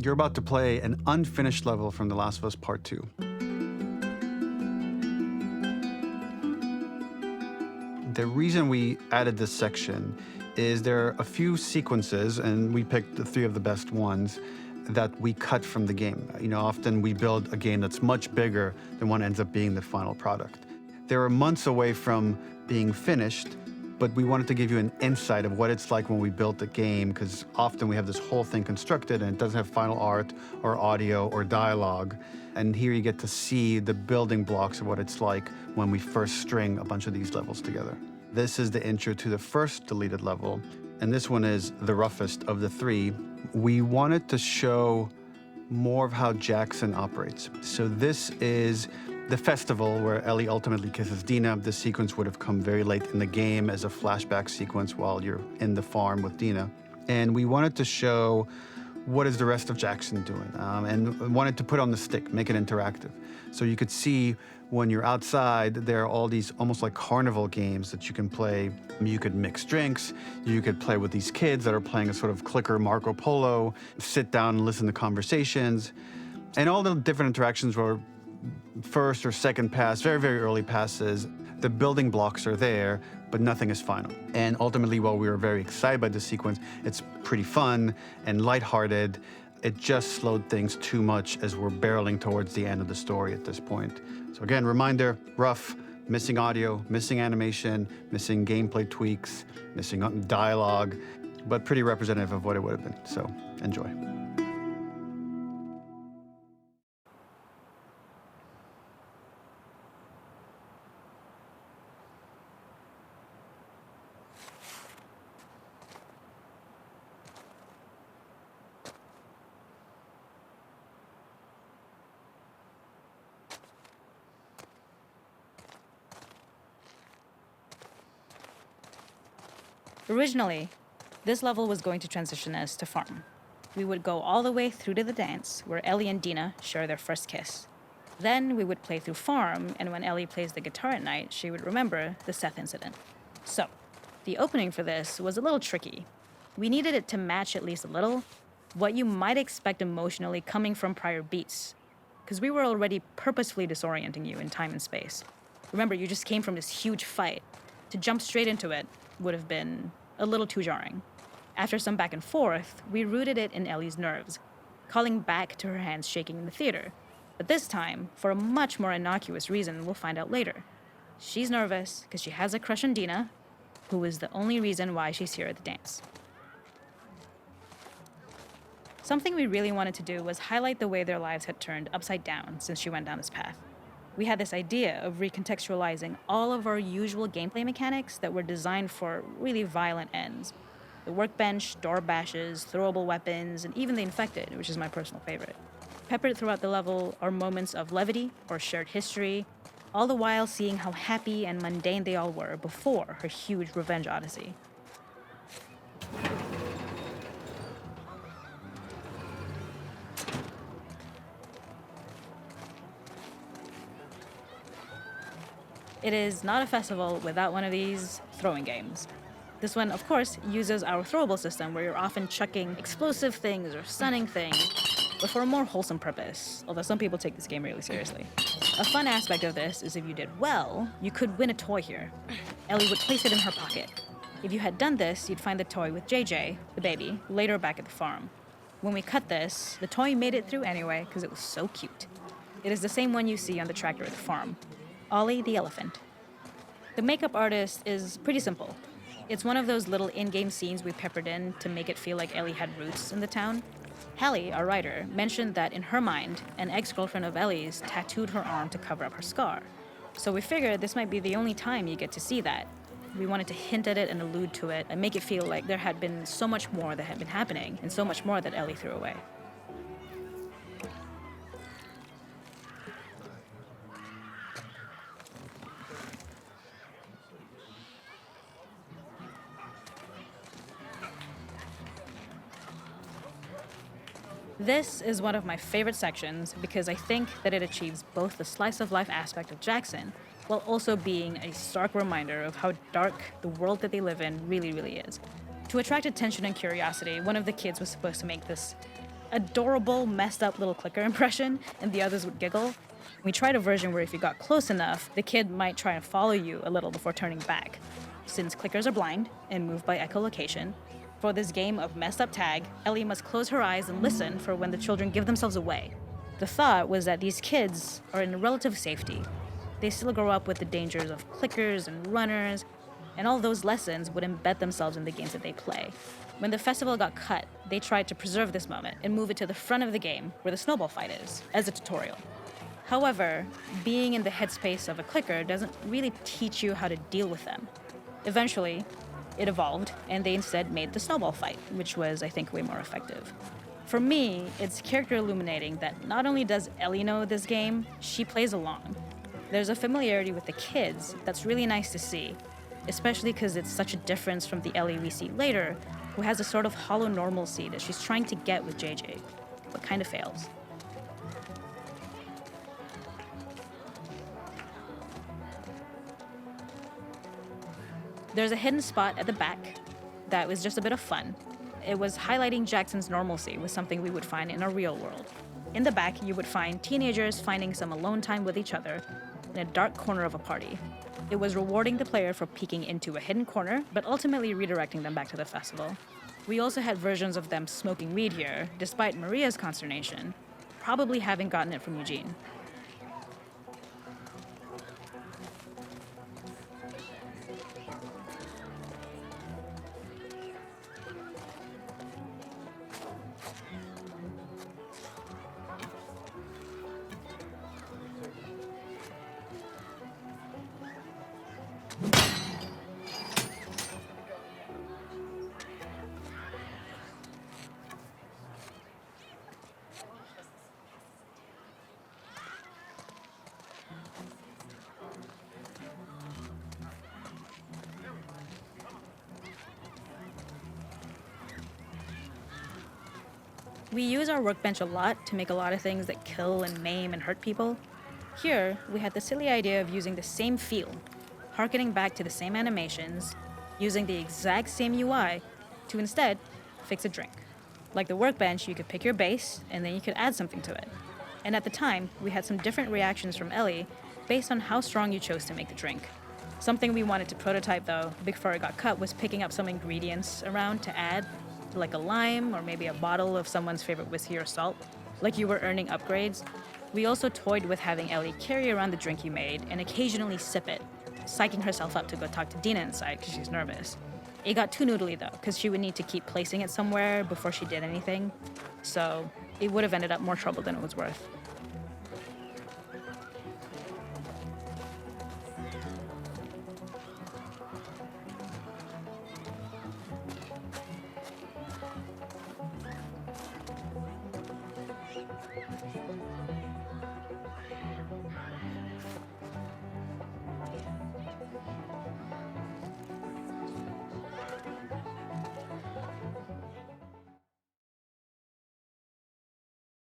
You're about to play an unfinished level from The Last of Us Part 2. The reason we added this section is there are a few sequences, and we picked the 3 of the best ones, that we cut from the game. Often we build a game that's much bigger than what ends up being the final product. They were months away from being finished, but we wanted to give you an insight of what it's like when we built a game, because often we have this whole thing constructed and it doesn't have final art or audio or dialogue. And here you get to see the building blocks of what it's like when we first string a bunch of these levels together. This is the intro to the first deleted level, and this one is the roughest of the 3. We wanted to show more of how Jackson operates. So this is the festival where Ellie ultimately kisses Dina. This sequence would have come very late in the game as a flashback sequence while you're in the farm with Dina. And we wanted to show what is the rest of Jackson doing, and wanted to put on the stick, make it interactive. So you could see when you're outside, there are all these almost like carnival games that you can play. You could mix drinks, you could play with these kids that are playing a sort of clicker Marco Polo, sit down and listen to conversations. And all the different interactions were first or second pass, very, very early passes. The building blocks are there, but nothing is final. And ultimately, while we were very excited by this sequence, it's pretty fun and lighthearted. It just slowed things too much as we're barreling towards the end of the story at this point. So again, reminder, rough, missing audio, missing animation, missing gameplay tweaks, missing dialogue, but pretty representative of what it would have been. So enjoy. Originally, this level was going to transition us to farm. We would go all the way through to the dance, where Ellie and Dina share their first kiss. Then we would play through farm, and when Ellie plays the guitar at night, she would remember the Seth incident. So, the opening for this was a little tricky. We needed it to match at least a little what you might expect emotionally coming from prior beats, because we were already purposefully disorienting you in time and space. Remember, you just came from this huge fight. To jump straight into it would have been a little too jarring. After some back and forth, we rooted it in Ellie's nerves, calling back to her hands shaking in the theater. But this time, for a much more innocuous reason we'll find out later. She's nervous because she has a crush on Dina, who is the only reason why she's here at the dance. Something we really wanted to do was highlight the way their lives had turned upside down since she went down this path. We had this idea of recontextualizing all of our usual gameplay mechanics that were designed for really violent ends. The workbench, door bashes, throwable weapons, and even the infected, which is my personal favorite. Peppered throughout the level are moments of levity or shared history, all the while seeing how happy and mundane they all were before her huge revenge odyssey. It is not a festival without one of these throwing games. This one, of course, uses our throwable system where you're often chucking explosive things or stunning things, but for a more wholesome purpose, although some people take this game really seriously. A fun aspect of this is if you did well, you could win a toy here. Ellie would place it in her pocket. If you had done this, you'd find the toy with JJ, the baby, later back at the farm. When we cut this, the toy made it through anyway because it was so cute. It is the same one you see on the tractor at the farm. Ollie the elephant. The makeup artist is pretty simple. It's one of those little in-game scenes we peppered in to make it feel like Ellie had roots in the town. Hallie, our writer, mentioned that in her mind, an ex-girlfriend of Ellie's tattooed her arm to cover up her scar. So we figured this might be the only time you get to see that. We wanted to hint at it and allude to it and make it feel like there had been so much more that had been happening and so much more that Ellie threw away. This is one of my favorite sections because I think that it achieves both the slice-of-life aspect of Jackson while also being a stark reminder of how dark the world that they live in really, really is. To attract attention and curiosity, one of the kids was supposed to make this adorable, messed up little clicker impression, and the others would giggle. We tried a version where if you got close enough, the kid might try and follow you a little before turning back. Since clickers are blind and move by echolocation, for this game of messed up tag, Ellie must close her eyes and listen for when the children give themselves away. The thought was that these kids are in relative safety. They still grow up with the dangers of clickers and runners, and all those lessons would embed themselves in the games that they play. When the festival got cut, they tried to preserve this moment and move it to the front of the game where the snowball fight is, as a tutorial. However, being in the headspace of a clicker doesn't really teach you how to deal with them. Eventually, it evolved, and they instead made the snowball fight, which was, I think, way more effective. For me, it's character illuminating that not only does Ellie know this game, she plays along. There's a familiarity with the kids that's really nice to see, especially because it's such a difference from the Ellie we see later, who has a sort of hollow normalcy that she's trying to get with JJ, but kind of fails. There's a hidden spot at the back that was just a bit of fun. It was highlighting Jackson's normalcy with something we would find in a real world. In the back, you would find teenagers finding some alone time with each other in a dark corner of a party. It was rewarding the player for peeking into a hidden corner, but ultimately redirecting them back to the festival. We also had versions of them smoking weed here, despite Maria's consternation, probably having gotten it from Eugene. We use our workbench a lot to make a lot of things that kill and maim and hurt people. Here, we had the silly idea of using the same feel, harkening back to the same animations, using the exact same UI to instead fix a drink. Like the workbench, you could pick your base, and then you could add something to it. And at the time, we had some different reactions from Ellie based on how strong you chose to make the drink. Something we wanted to prototype, though, before it got cut, was picking up some ingredients around to add, like a lime or maybe a bottle of someone's favorite whiskey or salt, like you were earning upgrades. We also toyed with having Ellie carry around the drink you made and occasionally sip it, psyching herself up to go talk to Dina inside because she's nervous. It got too noodly though, because she would need to keep placing it somewhere before she did anything, so it would have ended up more trouble than it was worth.